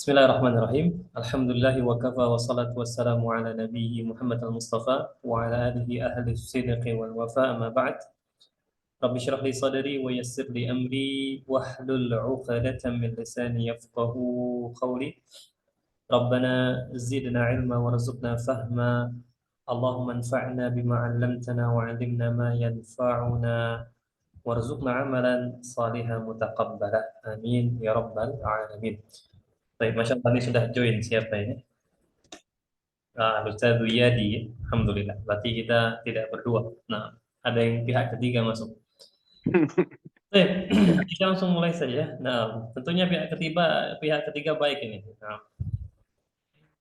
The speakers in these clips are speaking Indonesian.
Bismillahirrahmanirrahim. Alhamdulillahi wa kafa wa salatu wassalamu ala nabiyyi Muhammad al-Mustafa wa ala alihi ahli sidqi wal wafa amma ba'd. Rabbi syrah li sadri wa yassir li amri wahlul 'uqdatam min lisani yafqahu qawli. Rabbana zidna ilma warzuqna fahma. Allahumma anfa'na bima 'allamtana wa 'allimna ma yanfa'una warzuqna 'amalan salihan mutaqabbala. Amin ya rabbal alamin. Baik, Masya Allah ini sudah join siapa ini? Ustaz Wiyadi, Alhamdulillah. Berarti kita tidak berdua. Nah, ada yang pihak ketiga masuk. Baik, kita langsung mulai saja. Nah, tentunya pihak ketiga baik ini. Nah,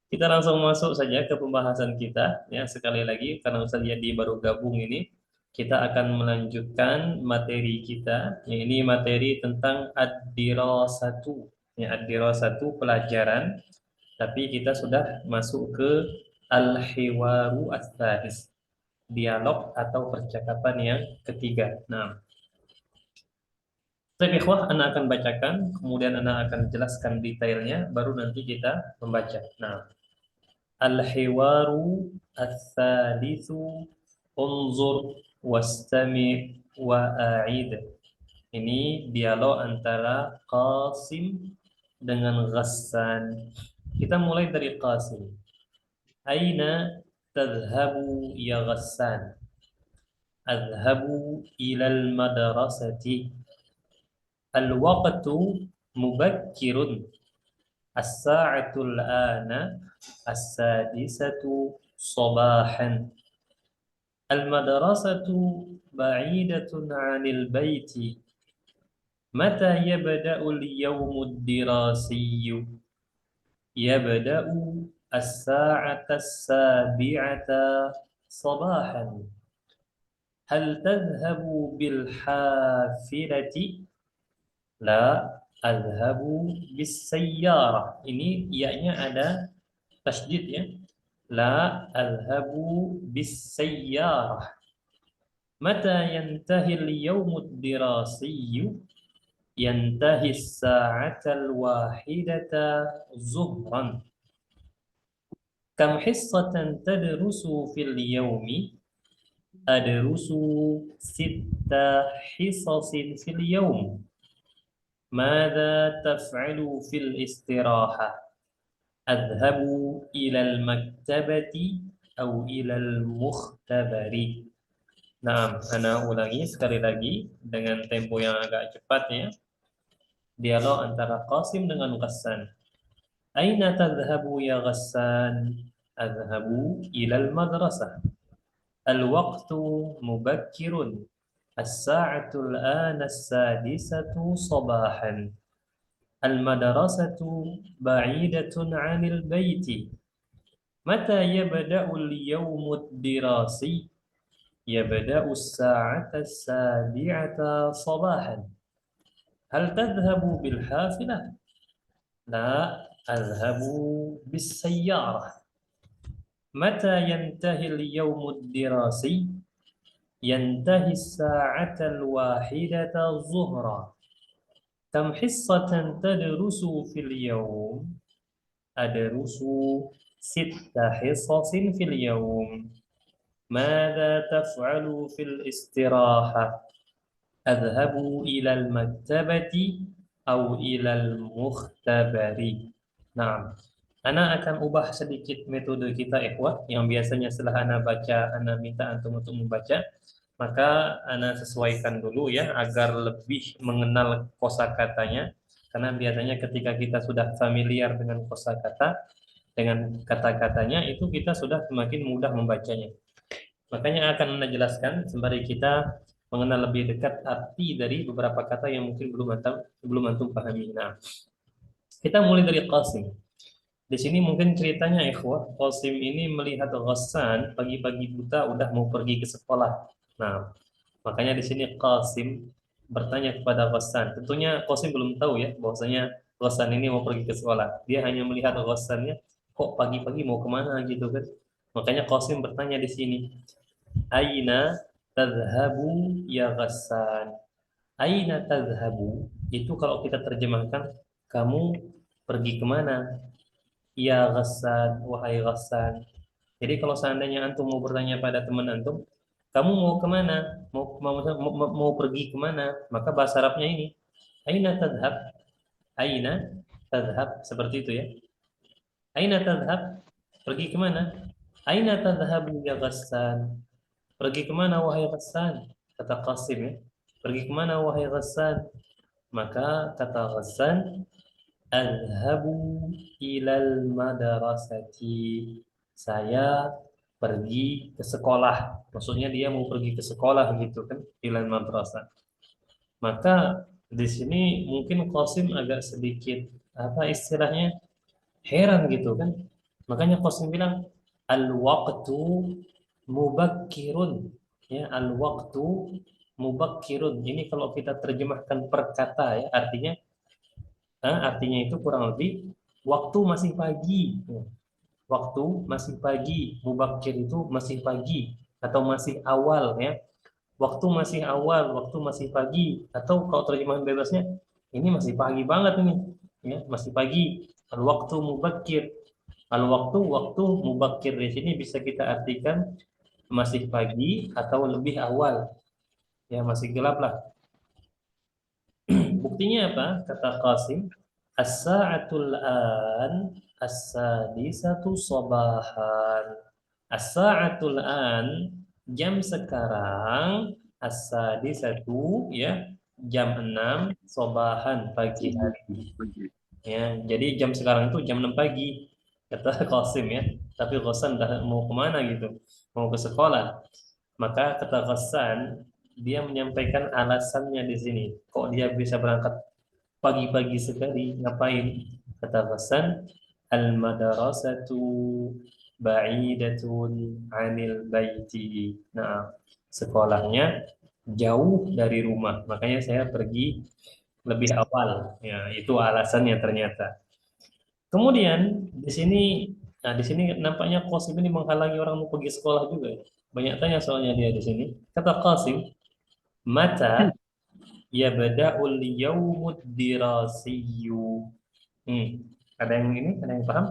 kita langsung masuk saja ke pembahasan kita. Ya, sekali lagi karena Ustaz Wiyadi baru gabung ini, kita akan melanjutkan materi kita. Ya, ini materi tentang ad-dirasatu. Ya, ad-dirasatu pelajaran. Tapi kita sudah masuk ke al-hiwaru ats-tsalits, dialog atau percakapan yang ketiga. Nah, baik ikhwah, Ana akan bacakan, kemudian Ana akan jelaskan detailnya, baru nanti kita membaca. Nah, al-hiwaru ats-tsalitsu unzur wastami' wa a'id. Ini dialog antara Qasim dengan Ghassan. Kita mulai dari Qasim. Aina tadhhabu ya Ghassan? Adhhabu ilal madrasati. Al-waqtu mubakkirun. As-sa'atul ana as-sadisatu sabahan. Al-madrasatu ba'idatun 'anil baiti. Mata yabda'u al-yawmu ad-dirasiyyu? Yabda'u as-sa'ata as-sabi'ata sabahan. Hal tadhhabu bil hafilati? La, adhhabu bis sayyarah. Ini ianya ada tasydid ya. La, adhhabu bis sayyarah. Mata yantahi al-yawmud dirasiyyu? Yantahi as-sa'ata al-wahidata zuhran. Kam hissatan tadrusu fil yawmi? Adrusu sitta hisasin fil yawm. Mada taf'alu fil istiraha? Adhabu ilal maktabati atau ilal mukhtabari. Nah, Ana ulangi sekali lagi dengan tempo yang agak cepat ya. Dialog antara Qasim dengan Ghassan. Aina tadhhabu ya Ghassan? Adhabu ilal madrasah. Al-waqtu mubakkirun. As-sa'atu al-ana as-sadisatu sabahan. Al-madrasatu ba'idatun 'anil baiti. Mata yabda'u al-yawmu ad-dirasi? Yabda'u as-sa'ata as-sabi'ata sabahan. Hal tadhhabu bil hafilah? La, adhhabu bis sayyarah. Mata yantahi al-yawmu ad-dirasi? Yantahi as-sa'ata al-wahidata zuhra. Kam hissatan tadrusu fil yawm? Adrusu sitta hissasin fil yawm. Mada taf'alu fil istiraha? Adhabu ilal maktabati atau ilal mukhtabari. Nah, Ana akan ubah sedikit metode kita ikhwah, yang biasanya setelah Ana baca, Ana minta antum untuk membaca, maka Ana sesuaikan dulu ya agar lebih mengenal kosakatanya, karena biasanya ketika kita sudah familiar dengan kosakata, dengan kata-katanya itu kita sudah semakin mudah membacanya. Makanya akan Anda jelaskan sembari kita mengenal lebih dekat arti dari beberapa kata yang mungkin belum antum pahami. Nah, kita mulai dari Qasim. Di sini mungkin ceritanya ikhwah, Qasim ini melihat Ghassan pagi-pagi buta udah mau pergi ke sekolah. Nah, makanya di sini Qasim bertanya kepada Ghassan. Tentunya Qasim belum tahu ya bahwasanya Ghassan ini mau pergi ke sekolah. Dia hanya melihat Ghassannya kok pagi-pagi mau kemana gitu kan. Makanya Qasim bertanya di sini, Aina tadhabu ya Ghassan? Aina tadhabu itu kalau kita terjemahkan, kamu Pergi kemana? Ya Ghassan, wahai Ghassan. Jadi kalau seandainya antum mau bertanya pada teman antum, kamu mau kemana? Mau pergi kemana? Maka bahasa Arabnya ini, Aina tadhab? Aina tadhab? Seperti itu ya. Aina tadhab? Pergi kemana? Aina tadhabu ya Ghassan? Pergi kemana wahai Ghassan? Kata Qasim ya. Pergi kemana wahai Ghassan? Maka kata Ghassan, Adhabu ilal madrasati. Saya pergi ke sekolah. Maksudnya dia mau pergi ke sekolah gitu kan, ilal madrasah. Maka di sini mungkin Qasim agak sedikit apa istilahnya heran gitu kan. Makanya Qasim bilang al-waqtu mubakkirun. Ya, al-waqtu mubakkirun. Ini kalau kita terjemahkan per kata ya, artinya itu kurang lebih waktu masih pagi. Waktu masih pagi. Mubakir itu masih pagi atau masih awal ya. Waktu masih awal, waktu masih pagi atau kalau terjemahan bebasnya ini masih pagi banget ini. Ya, masih pagi. Al-waktu mubakir. Al-waktu mubakir di sini bisa kita artikan masih pagi atau lebih awal. Ya, masih gelap lah. Buktinya apa? Kata Qasim, as-sa'atul an as-sadisatu sabahan. As-sa'atul an, jam sekarang, as-sadisatu ya, jam 6 sabahan pagi hari. Ya, jadi jam sekarang itu jam 6 pagi. Kata Qasim ya. Tapi Qasim dah mau kemana gitu? Mau ke sekolah. Maka kata Ghassan, dia menyampaikan alasannya di sini. Kok dia bisa berangkat pagi-pagi sekali? Ngapain? Kata Ghassan, al-madrasatu ba'idatun 'anil baiti. Nah, sekolahnya jauh dari rumah. Makanya saya pergi lebih awal. Ya, itu alasannya ternyata. Kemudian di sini nampaknya Qasim ini menghalangi orang mau pergi sekolah juga. Banyak tanya soalnya dia di sini. Kata Qasim, mata yabda'ul yaumud dirasiyyu. Ada yang ini? Ada yang paham?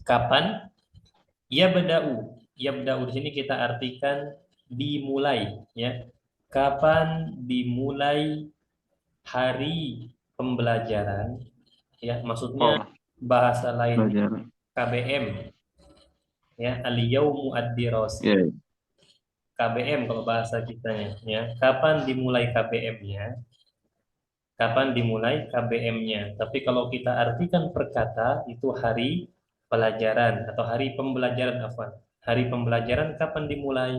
Kapan? Yabda'u di sini kita artikan dimulai, ya. Kapan dimulai hari pembelajaran? Ya, maksudnya Oh, bahasa lainnya pelajaran. KBM, ya, al-yaumu ad-dirasi. Ya, KBM kalau bahasa kitanya, ya. Kapan dimulai KBM-nya? Kapan dimulai KBM-nya? Tapi kalau kita artikan per kata itu hari pelajaran atau hari pembelajaran apa? Hari pembelajaran kapan dimulai?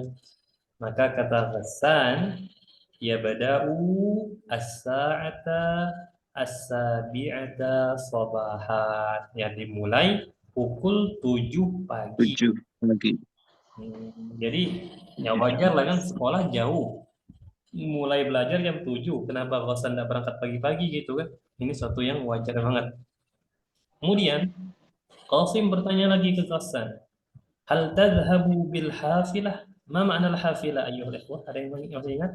Maka kata Hasan, ya bada'u as-sa'ata as-sabi'ata sabahan. Ya dimulai pukul 7 pagi. 7 pagi. Jadi ya wajar lah kan sekolah jauh. Mulai belajar jam 7. Kenapa Hasan tidak berangkat pagi-pagi gitu kan? Ini suatu yang wajar banget. Kemudian Qasim bertanya lagi ke Hasan, hal tadhhabu bil hafilah? Ma makna al hafilah ayyuhal ikhwah? Ada yang masih ingat?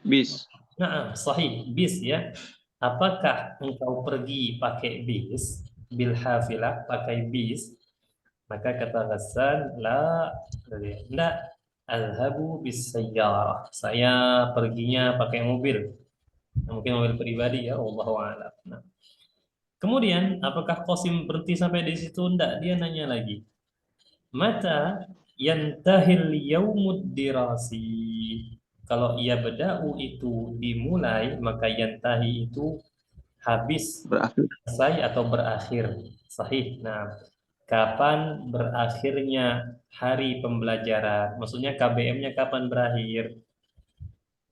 Bis. Nah, sahih, bis ya. Apakah engkau pergi pakai bis? Bil hafilah, pakai bis? Maka kata Hasan, la, tidak. Alhabu bis sayyarah. Saya perginya pakai mobil. Mungkin mobil pribadi ya, Allah a'lam. Nah, kemudian apakah Qasim berhenti sampai di situ? Tidak, dia nanya lagi. Mata yantahil yaumud dirasi. Kalau ia beda'u itu dimulai, maka yantahi itu habis, Berakhir. selesai atau berakhir. Sahih. Nah, kapan berakhirnya hari pembelajaran? Maksudnya KBM-nya kapan berakhir?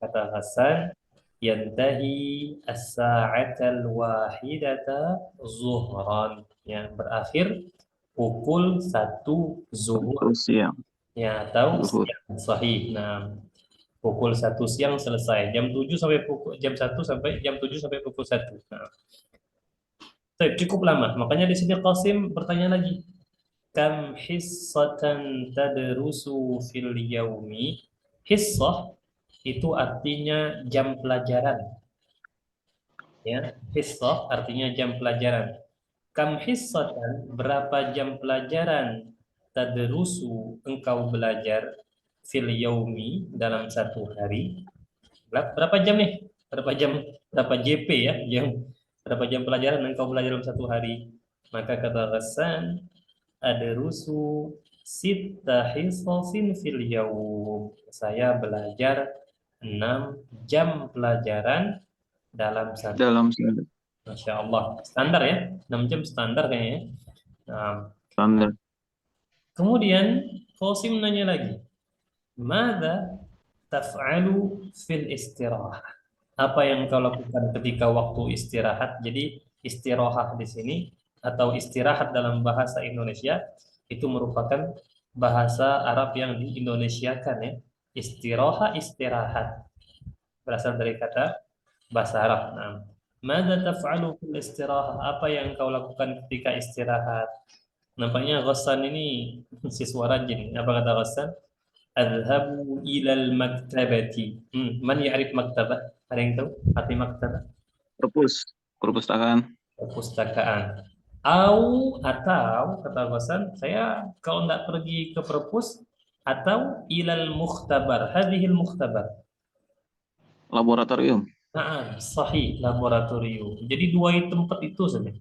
Kata Hasan, yantahi as-sa'atal wahidata zuhran. Ya, berakhir pukul 1 zuhur. Satu siang. Ya, atau Zuhur. siang. Sahih. Nah, pukul 1 siang selesai. Jam 7 sampai pukul 1. Nah, cukup lama. Makanya di sini Qasim bertanya lagi, kam hissatan tadrusu fil yaumi? Hissah itu artinya jam pelajaran. Ya, hissah artinya jam pelajaran. Kam hissatan, berapa jam pelajaran tadrusu engkau belajar fil yaumi dalam satu hari? Berapa jam nih? Berapa jam? Berapa JP ya? Berapa jam pelajaran engkau belajar dalam satu hari? Maka kata Ghassan, adrusu sitta hisasin fil yaum. Saya belajar 6 jam pelajaran dalam satu. Dalam standar. Masya Allah. Standar ya? 6 jam standar kayaknya. Nah, Standar. kemudian Qasim nanya lagi. Mada taf'alu fil istirahah? Apa yang kau lakukan ketika waktu istirahat? Jadi istirahat di sini atau istirahat dalam bahasa Indonesia itu merupakan bahasa Arab yang diindonesiakan ya. Istirahat, istirahat berasal dari kata bahasa Arab. Nah, mada taf'alu fil istirahat? Apa yang kau lakukan ketika istirahat? Nampaknya Ghassan ini siswa rajin. Apa kata Ghassan? Adhabu ilal maktabati. Man ya'rif maktabah? Ada yang tahu arti maktabah? Perpus. Perpustakaan. Perpustakaan. Atau kata Ghassan, saya kalau tidak pergi ke perpus atau ilal mukhtabar. Hadhil mukhtabar. Laboratorium. Nah, sahih laboratorium. Jadi dua tempat itu saja.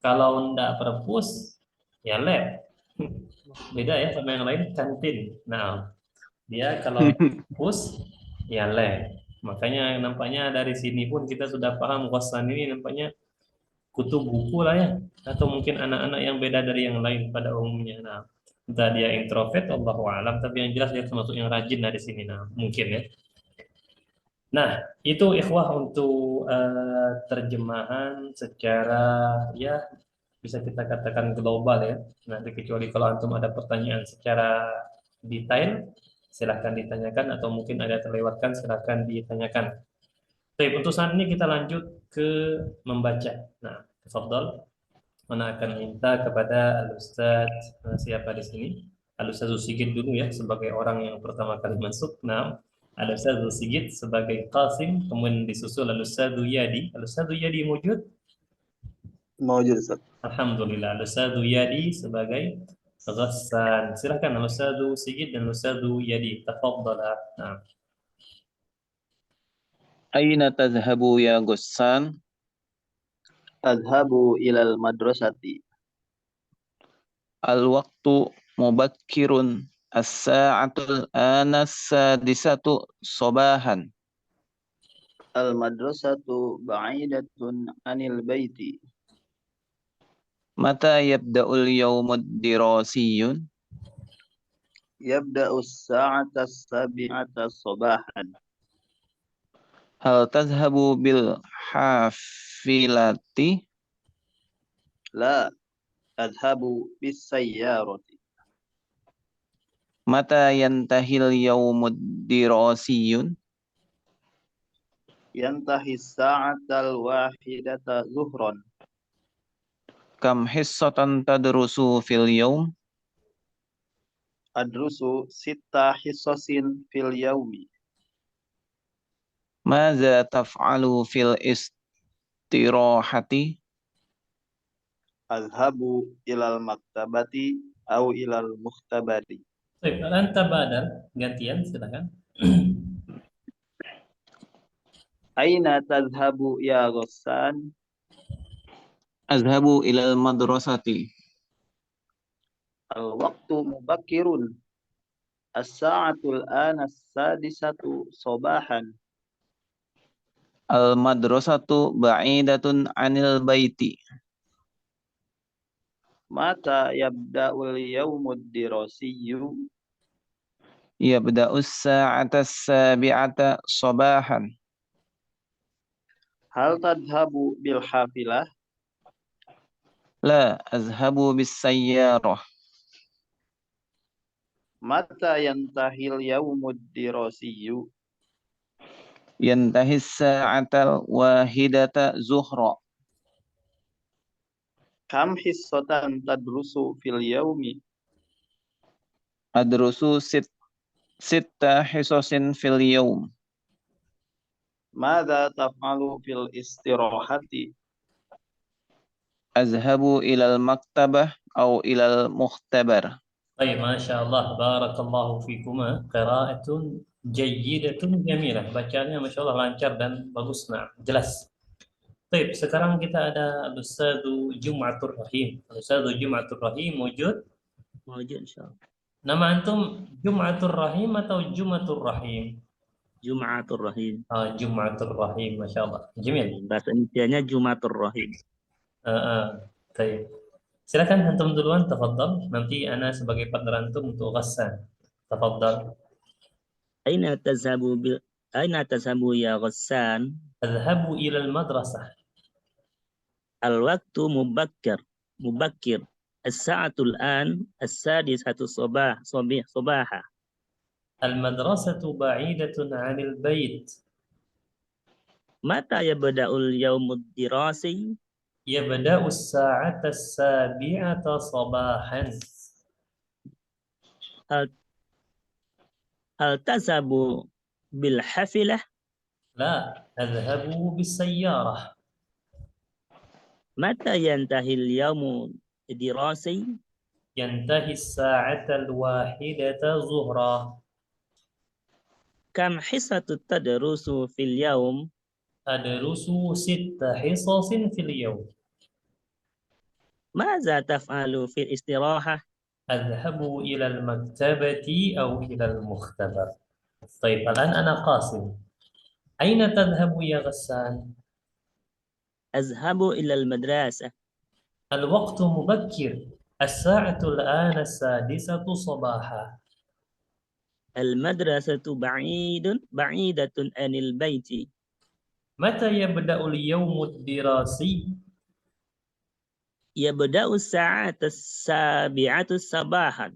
Kalau tidak perpus, ya lab. Beda ya sama yang lain, kantin. Nah, dia kalau perpus, ya lab. Makanya nampaknya dari sini pun kita sudah paham Ghassan ini nampaknya kutu buku lah ya. Atau mungkin anak-anak yang beda dari yang lain pada umumnya. Nah, entah dia introvert, Allahu alam. Tapi yang jelas dia termasuk yang rajin dari sini. Nah, mungkin ya. Nah, itu ikhwah untuk terjemahan secara ya bisa kita katakan global ya. Nanti kecuali kalau antum ada pertanyaan secara detail, silahkan ditanyakan atau mungkin ada terlewatkan, silahkan ditanyakan. Baik, untuk saat ini kita lanjut ke membaca. Nah, tafadhol. Mana akan minta kepada Al-Ustaz siapa di sini? Al-Ustaz Sigit dulu ya sebagai orang yang pertama kali masuk. Nah, Al-Ustaz Sigit sebagai Qasim, kemudian disusul Al-Ustaz Yadi. Al-Ustaz Yadi wujud? موجود أستاذ. Alhamdulillah. Al-Ustaz Yadi sebagai Ghassan. Silakan Al-Ustaz Sigit dan Al-Ustaz Yadi. Tafadhala. Nah. Aina tazhabu ya Ghassan? أذهب إلى المدرسة. Al-waqtu mubakkirun. As-sa'atul ana sadisatu sobahan. المدرسة بعيدة عن البيت. Mata yabda'ul yawmud dirasiyun? يبدأ الساعة 7 صباحا. Hal tazhabu bil hafilati? لا أذهب بالسيارة. Mata yantahil yawmud dirasiyun? ينتهي الساعة 1 ظهرا. Kam hissatan tadrusu fil yawm? أدرس 6 حصص في اليوم. Maza taf'alu fil istirahati? أذهب إلى المكتبة أو إلى المختبر. Baik, Anta Badar, gantian silakan. أين تذهب يا غسان؟ Azhabu ilal madrasati. الوقت مبكر. الساعة الآن 6 صباحا. Al madrasatu ba'idatun anil baiti. متى يبدأ اليوم الدراسي؟ Yabda'us sa'ata sabi'ata sobahan. هل تذهب بالحافلة؟ La azhabu bis sayyarah. متى ينتهي اليوم الدراسي؟ Yantahis sa'atal wahidata zuhra. كم حصة تدرس في اليوم؟ Adrusu sitta hisosin fil yawm. Mada taf'alu fil istirahati? Azhabu ilal maktabah au ilal mukhtabar. طيب ما شاء الله بارك الله فيكما قراءة جيدة جميلة bacaannya Masya Allah lancar dan bagus nah jelas. طيب sekarang kita ada Ustaz Jum'atul Rahim. Ustaz Jum'atul Rahim wujud. Wajib insyaallah. Nama antum Jum'atul Rahim atau Jumatul Rahim? Jum'atur Rahim. Jum'atul Rahim, Masya Allah. Jamil. Bahasa Indonesianya Jumatur Rahim. Baik. Silakan antum duluan, tafadhal. Nanti ana sebagai partner antum untuk Ghassan. Tafadhal. Aina tazhabu ya Ghassan? Adhabu ila al-madrasah. Al-waqtu mubakkir. As-sa'atu al-an as-sadisatu sabaha. Al-madrasatu ba'idatun 'anil bait. Mata yabda'ul yaumud dirasi? Yabda'u as-sa'ata as-sabi'ata sabahan. Hal tazhabu bil hafilah? La, adhabu bis-sayyarah. Mata yantahil yaumud dirasi? Yantahi as-sa'ata al-wahidata zuhra. Kam hisatu tadrusu fil yaum? Adrusu 6 hisasin fil yawm. Maza taf'alu fil istirahah? أذهب إلى المكتبة أو إلى المختبر. طيب الآن أنا قاسم. أين تذهب يا غسان؟ أذهب إلى المدرسة. الوقت مبكر. الساعة الآن 6 صباحا. المدرسة بعيدة عن البيت. متى يبدأ اليوم الدراسي؟ يبدأ الساعة 7 صباحا.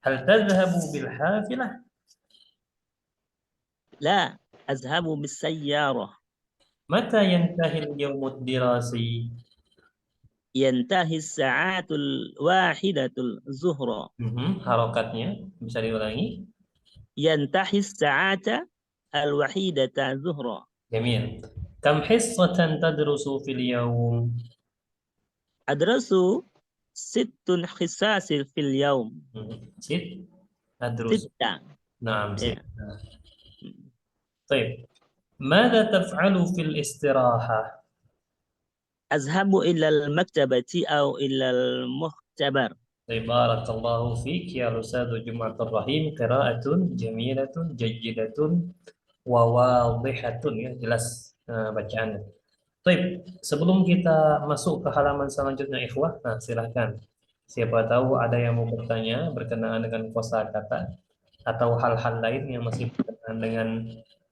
هل تذهب بالحافلة؟ لا، أذهب بالسيارة. متى ينتهي اليوم الدراسي؟ ينتهي الساعة 1 الظهر. Harokatnya bisa diulangi. ينتهي الساعة 1 الظهر. جميل. كم حصة تدرس في اليوم؟ أدرس 6 حصص في اليوم. 6 أدرس. 6. نعم 6. طيب ماذا تفعل في الاستراحة؟ أذهب إلى المكتبة أو إلى المختبر. طيب بارك الله فيك يا أستاذ جمعة الرحيم. قراءة جميلة جيدة وواضحة ya jelas bacaannya. Baik, sebelum kita masuk ke halaman selanjutnya ikhwah, silahkan. Siapa tahu ada yang mau bertanya berkenaan dengan kosakata atau hal-hal lain yang masih berkenaan dengan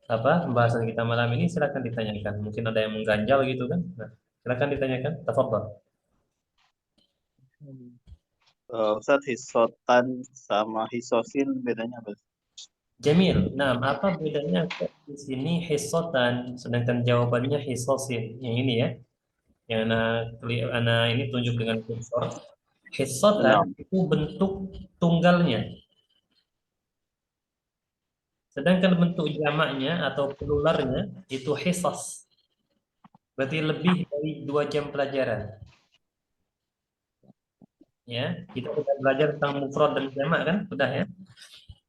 pembahasan kita malam ini, silahkan ditanyakan. Mungkin ada yang mengganjal gitu kan. Nah, silahkan ditanyakan. Tafadhal. Ustaz, hisotan sama hisosin bedanya apa? Jamil. Nah, apa bedanya di sini hisotan, sedangkan jawabannya hisosin. Yang ini ya, yang anak ini tunjuk dengan kursor. Hisotan itu bentuk tunggalnya. Sedangkan bentuk jamaknya atau plularnya itu hisos. Berarti lebih dari 2 jam pelajaran. Ya, kita sudah belajar tentang mufrad dan jamak kan? Sudah ya.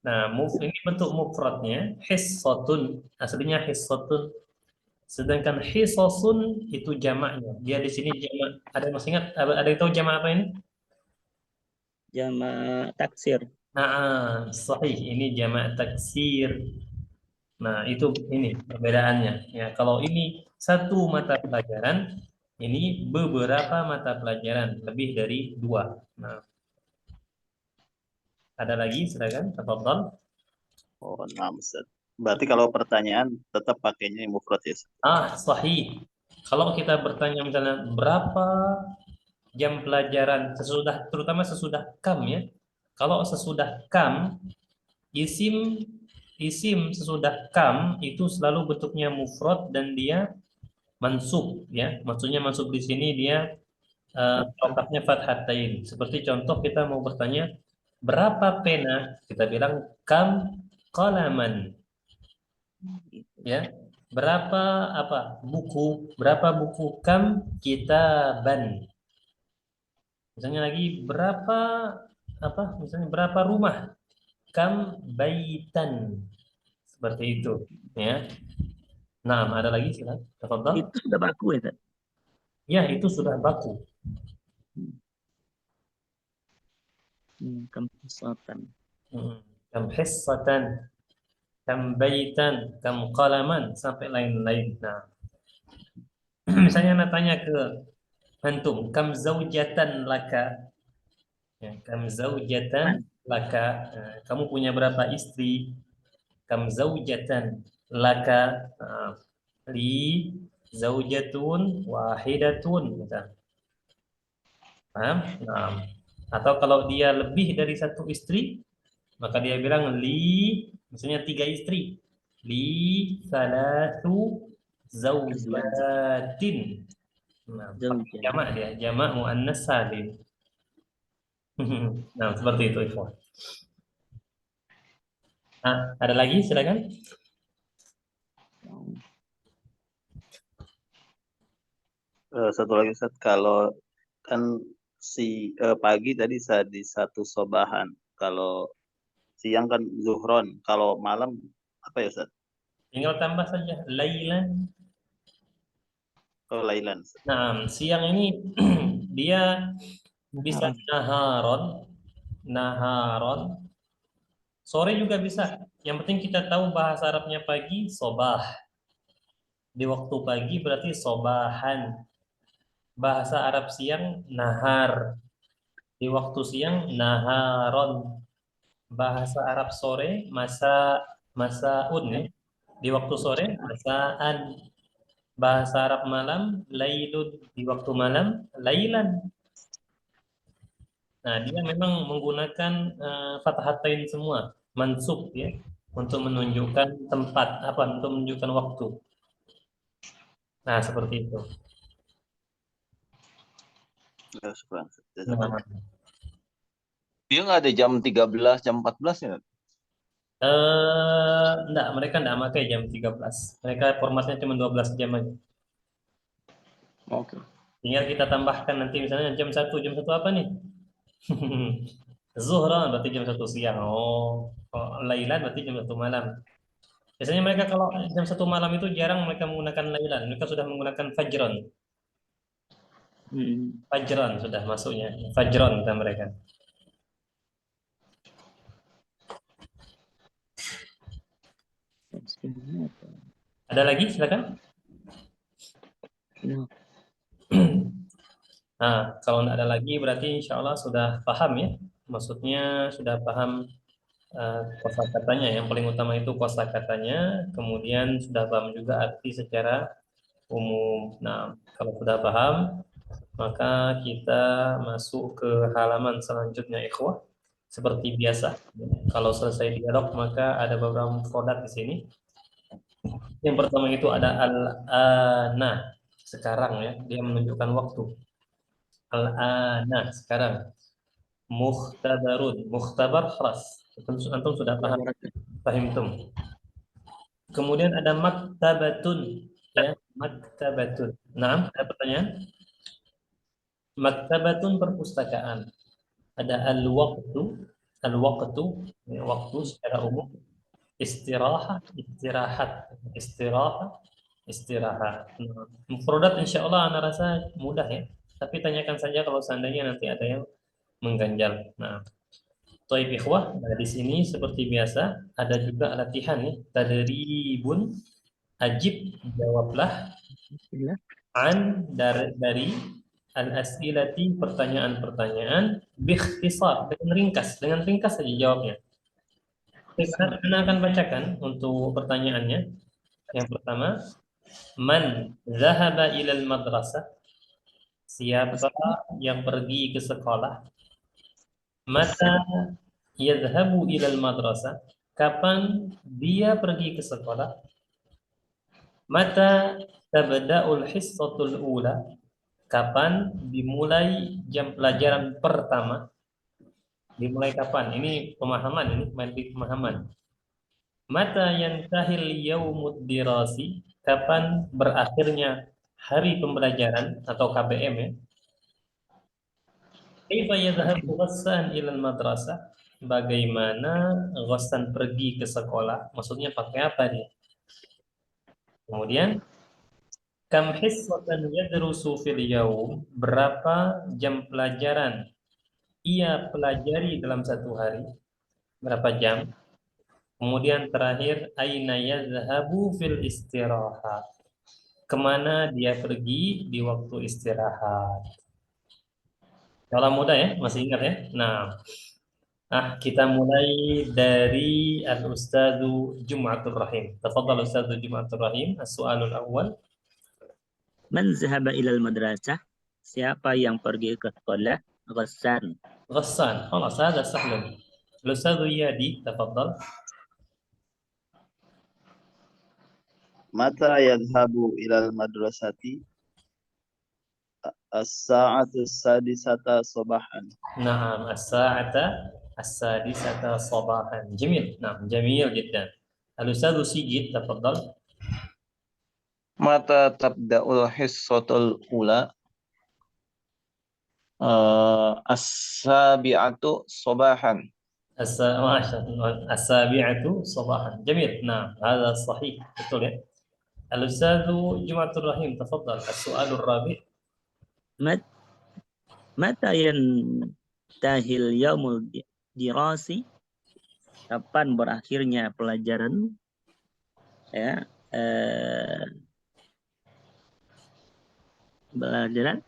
Nah, ini bentuk mufradnya hissatun, aslinya hissatun. Sedangkan hisasun itu jamaknya. Dia di sini jamak. Ada yang masih ingat? Ada yang tahu jamak apa ini? Jamak taksir. Nah, sahih. Ini jamak taksir. Nah, itu ini perbedaannya. Ya, kalau ini 1 mata pelajaran, ini beberapa mata pelajaran, lebih dari 2. Nah, ada lagi, silakan, tafadhal. Oh, nah, Ustaz. Berarti kalau pertanyaan tetap pakainya mufrad ya? Sahih. Kalau kita bertanya misalnya berapa jam pelajaran terutama sesudah kam ya. Kalau sesudah kam, isim sesudah kam itu selalu bentuknya mufrad dan dia mansub ya. Maksudnya mansub di sini dia harokatnya fathatain. Seperti contoh kita mau bertanya berapa pena, kita bilang kam qalaman. Ya. Berapa buku? Berapa buku? Kam kitaban. Misalnya lagi misalnya berapa rumah? Kam baitan. Seperti itu, ya. Nah, ada lagi silakan. Tafadhal. Itu sudah baku ya, Ustaz? Ya, itu sudah baku. Kam hisatan. Kam hissatan, kam baitan, kam qalaman, sampai lain-lain. Nah, misalnya anak tanya ke antum, kam zaujatan laka? Ya, kam zaujatan laka. Nah, kamu punya berapa istri? Kam zaujatan laka? Nah, li zaujatun wahidatun. Misalnya. Paham? Nah, atau kalau dia lebih dari satu istri, maka dia bilang misalnya 3 istri. Li salatu zaujatin. Nah, pakai Zaujah. jamak dia, jamak muannas salim. Nah, seperti itu, ikhwan. Nah, ada lagi silakan. Satu lagi Ustaz, kalau kan pagi tadi di satu sobahan, kalau siang kan zuhron, kalau malam apa ya Ustaz? Tinggal tambah saja lailan. Kalau lailan Ustaz. Nah, siang ini dia bisa naharon. Sore juga bisa. Yang penting kita tahu bahasa Arabnya pagi, sobah. Di waktu pagi berarti sobahan. Bahasa Arab siang, nahar. Di waktu siang, naharon. Bahasa Arab sore, masaun ya. Di waktu sore, masaan. Bahasa Arab malam, lailun. Di waktu malam, lailan. Nah, dia memang menggunakan fathatain semua, mansub ya, untuk menunjukkan tempat, untuk menunjukkan waktu. Nah, seperti itu. Ya, syukran, Ustaz. Nah, Jazakallah. Dia nggak ada jam 13, jam 14 ya? enggak, mereka enggak pakai jam 13. Mereka formatnya cuma 12 jam aja. Oke. Tinggal kita tambahkan nanti misalnya jam 1 apa nih? Zuhran berarti jam 1 siang. Lailan berarti jam 1 malam. Biasanya mereka kalau jam 1 malam itu jarang mereka menggunakan lailan. Mereka sudah menggunakan fajron. Fajron sudah masuknya. Fajron kata mereka. Ada lagi silakan. Nah, kalau tidak ada lagi berarti insya Allah sudah paham ya. Maksudnya sudah paham kosakatanya. Yang paling utama itu kosakatanya. Kemudian sudah paham juga arti secara umum. Nah, kalau sudah paham, maka kita masuk ke halaman selanjutnya, ikhwah. Seperti biasa, kalau selesai dialog maka ada beberapa produk di sini. Yang pertama itu ada al-ana, sekarang ya, dia menunjukkan waktu. Al-ana, sekarang. Mukhtabarun, mukhtabar khas. Antum sudah paham, fahimtum. Kemudian ada maktabatun, ya, maktabatun. Nah, ada pertanyaan? Maktabatun, perpustakaan. Ada al-waqtu, ya, waktu secara umum. Istirahat, istirahat, istirahat. Produk insya Allah Anda rasa mudah ya. Tapi tanyakan saja kalau seandainya nanti ada yang mengganjal. Nah, Taib ikhwah, nah di sini seperti biasa ada juga latihan ya. Tadribun, ajib, jawablah dari al-as'ilati, pertanyaan-pertanyaan, bikhtisar, dengan ringkas saja jawabnya. Saya akan bacakan untuk pertanyaannya. Yang pertama, man zahaba ilal madrasah? Siapa yang pergi ke sekolah? Mata yadhabu ilal madrasah? Kapan dia pergi ke sekolah? Mata tabda'ul hissatul ula? Kapan dimulai jam pelajaran pertama? Dimulai kapan? Ini pemahaman, ini materi pemahaman. Mata yantahil yaumud dirasi? kapan berakhirnya hari pembelajaran atau KBM ya. Kaifa yadhhabu Ghassan ila madrasah? Bagaimana Ghassan pergi ke sekolah? Maksudnya pakai apa dia? Kemudian kam hissatan yadrusu fil yaum? Berapa jam pelajaran ia pelajari dalam satu hari? Berapa jam? Kemudian terakhir aina yadhhabu fil istirahat? Kemana dia pergi di waktu istirahat? Kalau mudah ya, masih ingat ya? Nah, kita mulai dari Al-Ustadzu Jum'atul Rahim. Tafadhal Ustadzu Jum'atul Rahim, as-su'alul awwal. Man zahaba ilal madrasah? Siapa yang pergi ke sekolah? Ghassan. Ghassan. Khalas, hada sahlun. Al-Ustadzu Yadi, tafadhal. Mata yadhabu ilal madrasati? As-sa'atu sadisata sabahan. Naam, as-sa'ata as-sadisata sabahan. Jamil. Naam, jamil jiddan. Al-Ustadzu Sigit, tafadhal. Mata tabda'ul hissatul ula? As-sabi'atu sabahan. As-sabi'atu sabahan. Jamil. Naam, hada sahih. Betul ya. Al-Ustadzu Jum'atul Rahim, tafadhal. As-su'alur rabi'. Mata yantahil yaumul dirasi? Kapan berakhirnya pelajaran? Ya, pelajaran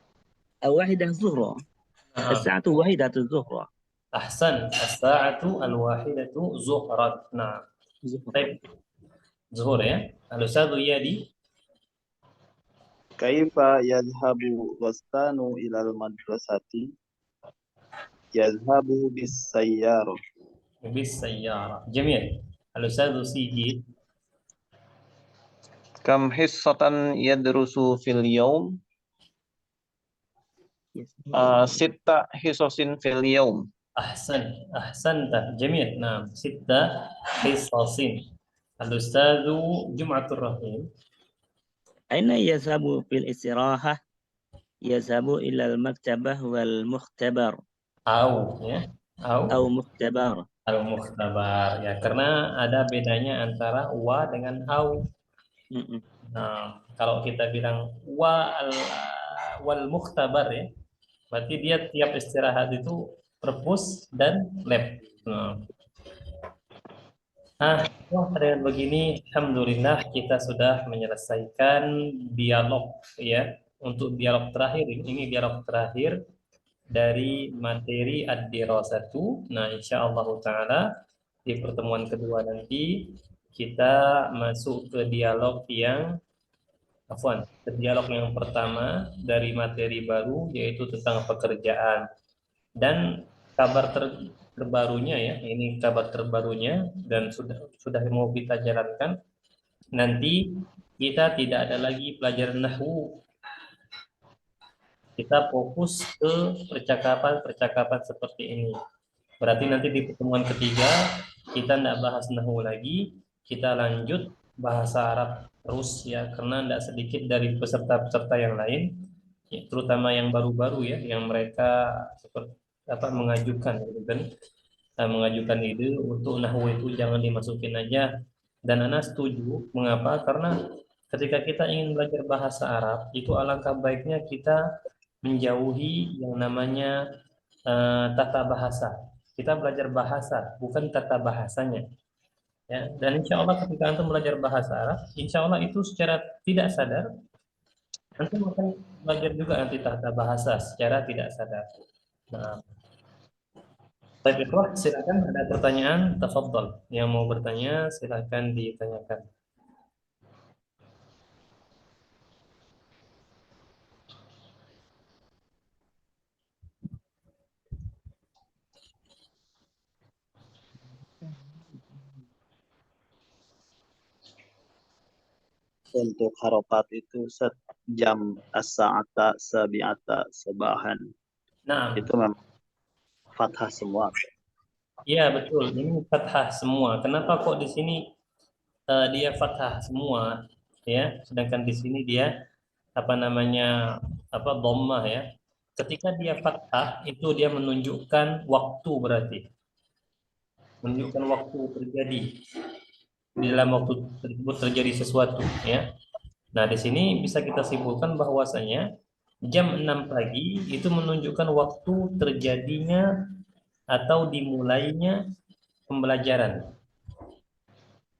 wahidah zuhra. Naam. As-sa'atu wahidatu zuhra. Ahsan, as-sa'atu al-wahidatu zuhrat. Nah, baik. Zuhur ya. Al-Ustadzu Yadi. Kaifa yadhabu Ghassanu ilal madrasati? Yadhabu bis sayyarah. Bis sayyara. Jamil. Al-Ustadzu Sigit. Kam hissatan yadrusu fil yaum? Yes. Sitta hisosin fil yaum. Ahsan, ahsanta. Jamil. Nah, sitta hisasin. Al-Ustadzu Jum'atul Rahim. Aina yazhabu fil istirahah? Yazhabu ilal maktabah wal mukhtabar. Au ya. Au mukhtabar. Al-mukhtabar ya, karena ada bedanya antara wa dengan au. Mm-mm. Nah, kalau kita bilang wal mukhtabar ya, berarti dia tiap istirahat itu perpus dan lab. Dengan begini, alhamdulillah kita sudah menyelesaikan dialog ya. Untuk dialog terakhir ini dialog terakhir dari materi ad-dirasatu. Nah, insyaallah taala di pertemuan kedua nanti kita masuk ke dialog yang ke dialog yang pertama dari materi baru, yaitu tentang pekerjaan. Dan kabar terbarunya ya, ini kabar terbarunya dan sudah mau kita jalankan. Nanti kita tidak ada lagi pelajaran nahwu. Kita fokus ke percakapan-percakapan seperti ini. Berarti nanti di pertemuan ketiga kita tidak bahas nahwu lagi, kita lanjut bahasa Arab terus ya, karena tidak sedikit dari peserta-peserta yang lain, ya, terutama yang baru-baru ya, yang mereka seperti mengajukan gitu kan, mengajukan ide untuk nahwu itu jangan dimasukin aja. Dan Ana setuju. Mengapa? Karena ketika kita ingin belajar bahasa Arab, itu alangkah baiknya kita menjauhi yang namanya tata bahasa. Kita belajar bahasa, bukan tata bahasanya. Ya, dan insya Allah ketika antum belajar bahasa Arab, insya Allah itu secara tidak sadar, antum akan belajar juga nanti tata bahasa secara tidak sadar. Nah, baik ikhwah, silakan ada pertanyaan, tafadhol. Yang mau bertanya silakan ditanyakan. Untuk harokat itu jam as-sa'ata sabi'ata sabahan. Nah, Itu memang fathah semua. iya betul. Ini fathah semua. Kenapa kok di sini dia fathah semua? ya, sedangkan di sini dia apa namanya dhammah ya. Ketika dia fathah itu dia menunjukkan waktu, berarti menunjukkan waktu terjadi, di dalam waktu tersebut terjadi sesuatu ya. Nah, di sini bisa kita simpulkan bahwasanya jam 6 pagi itu menunjukkan waktu terjadinya atau dimulainya pembelajaran.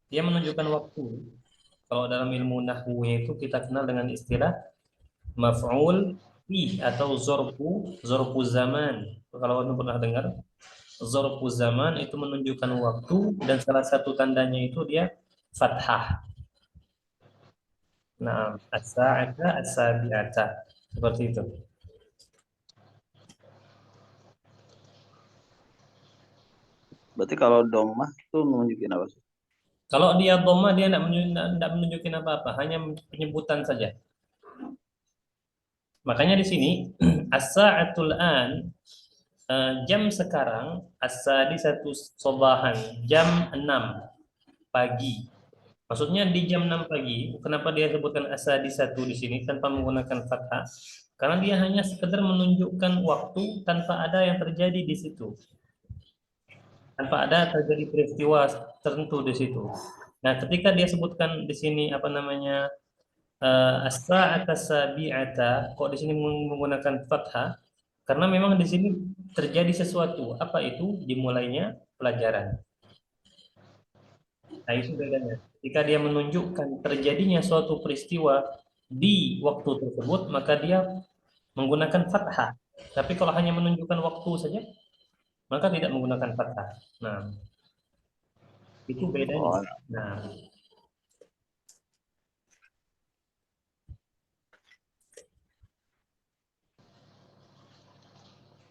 Dia menunjukkan waktu. Kalau dalam ilmu nahwu itu kita kenal dengan istilah maf'ul fi atau zorfu zaman. Kalau Anda pernah dengar, zorfu zaman itu menunjukkan waktu dan salah satu tandanya itu dia fathah. Nah, as-sa'ata as-sabi'ata. Seperti itu. Berarti kalau domah itu nunjukin apa sih? Kalau dia dhamma dia tidak menunjukkan apa-apa, hanya penyebutan saja. Makanya di sini as-sa'atul an, jam sekarang, as-sadisatu sobahan, jam 6 pagi. Maksudnya di jam 6 pagi, kenapa dia sebutkan as-sadisatu di sini tanpa menggunakan fathah? Karena dia hanya sekedar menunjukkan waktu tanpa ada yang terjadi di situ. Tanpa ada terjadi peristiwa tertentu di situ. Nah, ketika dia sebutkan di sini apa namanya as-sa'ata sabi'ata, kok di sini menggunakan fathah? Karena memang di sini terjadi sesuatu. Apa itu? Dimulainya pelajaran. Nah, itu bedanya. Jika dia menunjukkan terjadinya suatu peristiwa di waktu tersebut, maka dia menggunakan fathah. Tapi kalau hanya menunjukkan waktu saja, maka tidak menggunakan fathah. Nah, itu bedanya. Oh, Nah,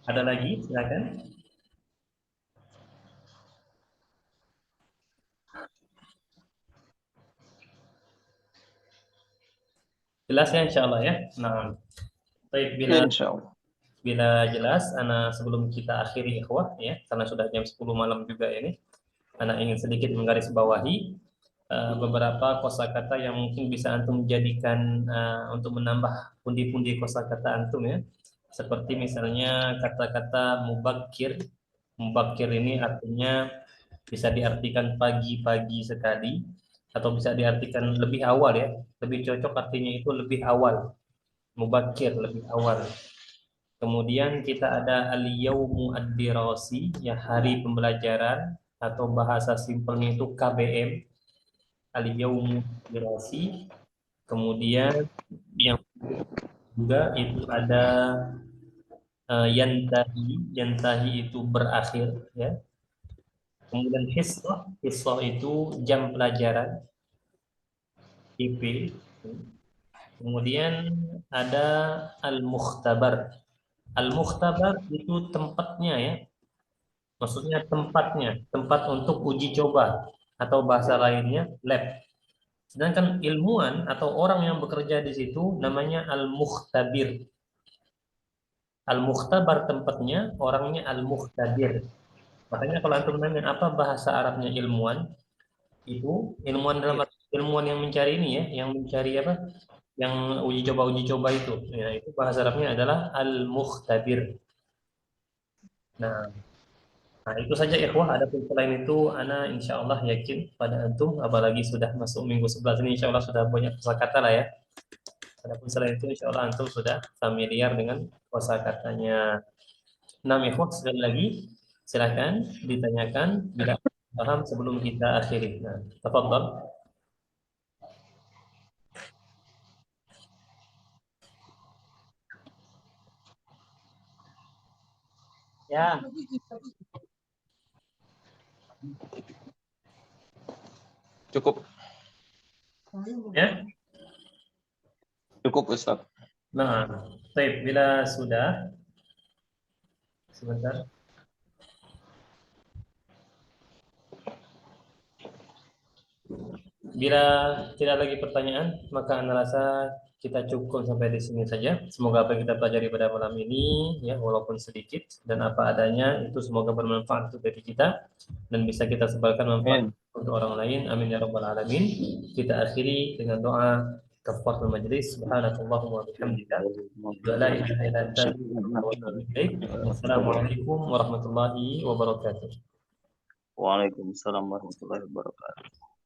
ada lagi? Silakan. Jelas ya, insya Allah ya. Nah, baik, Insya Allah. bila jelas, Ana sebelum kita akhiri ikhwah ya, karena sudah jam 10 malam juga ini, Ana ingin sedikit menggarisbawahi beberapa kosakata yang mungkin bisa antum jadikan untuk menambah pundi-pundi kosakata antum ya. Seperti misalnya kata-kata mubakir. Mubakir ini artinya bisa diartikan pagi-pagi sekali atau bisa diartikan lebih awal ya. Lebih cocok artinya itu lebih awal. Mubakir lebih awal. Kemudian kita ada al-yaumu ad-dirasi, ya hari pembelajaran atau bahasa simpelnya itu KBM, al-yaumu ad-dirasi. Kemudian yang juga itu ada yantahi, yantahi itu berakhir ya. Kemudian hisah itu jam pelajaran, IP. Kemudian ada al-mukhtabar. Al-mukhtabar itu tempatnya ya. Maksudnya tempatnya, tempat untuk uji coba atau bahasa lainnya lab. Sedangkan ilmuwan atau orang yang bekerja di situ namanya al-mukhtabir. Al-mukhtabar tempatnya, orangnya al-mukhtabir. Makanya kalau antum nanya apa bahasa Arabnya ilmuwan, itu ilmuwan dalam arti ilmuwan yang mencari ini ya, yang mencari apa? Yang uji coba itu. Ya, itu bahasa Arabnya adalah al-mukhtabir. Nah, Nah, itu saja ikhwah. Adapun selain itu, ana insya Allah yakin pada antum, apalagi sudah masuk minggu 11 ini, insya Allah sudah banyak kosakata lah ya. Adapun selain itu, insya Allah antum sudah familiar dengan kosakatanya. Nah, ikhwah sekali lagi, silakan ditanyakan bila paham sebelum kita akhiri. Nah, tafadhal. Ya, Cukup, Ya. cukup Ustaz. Nah, baik, bila sudah, sebentar. Bila tidak lagi pertanyaan, maka anda rasa kita cukup sampai di sini saja. Semoga apa yang kita pelajari pada malam ini, ya walaupun sedikit dan apa adanya, itu semoga bermanfaat untuk diri kita dan bisa kita sebarkan manfaat untuk orang lain. Amin ya rabbal alamin. Kita akhiri dengan doa kafaratul majlis. Subhanakallahumma wa bihamdika. La ilaha illa anta, astaghfiruka wa atubu ilaik. Wassalamualaikum warahmatullahi wabarakatuh. Waalaikumsalam warahmatullahi wabarakatuh.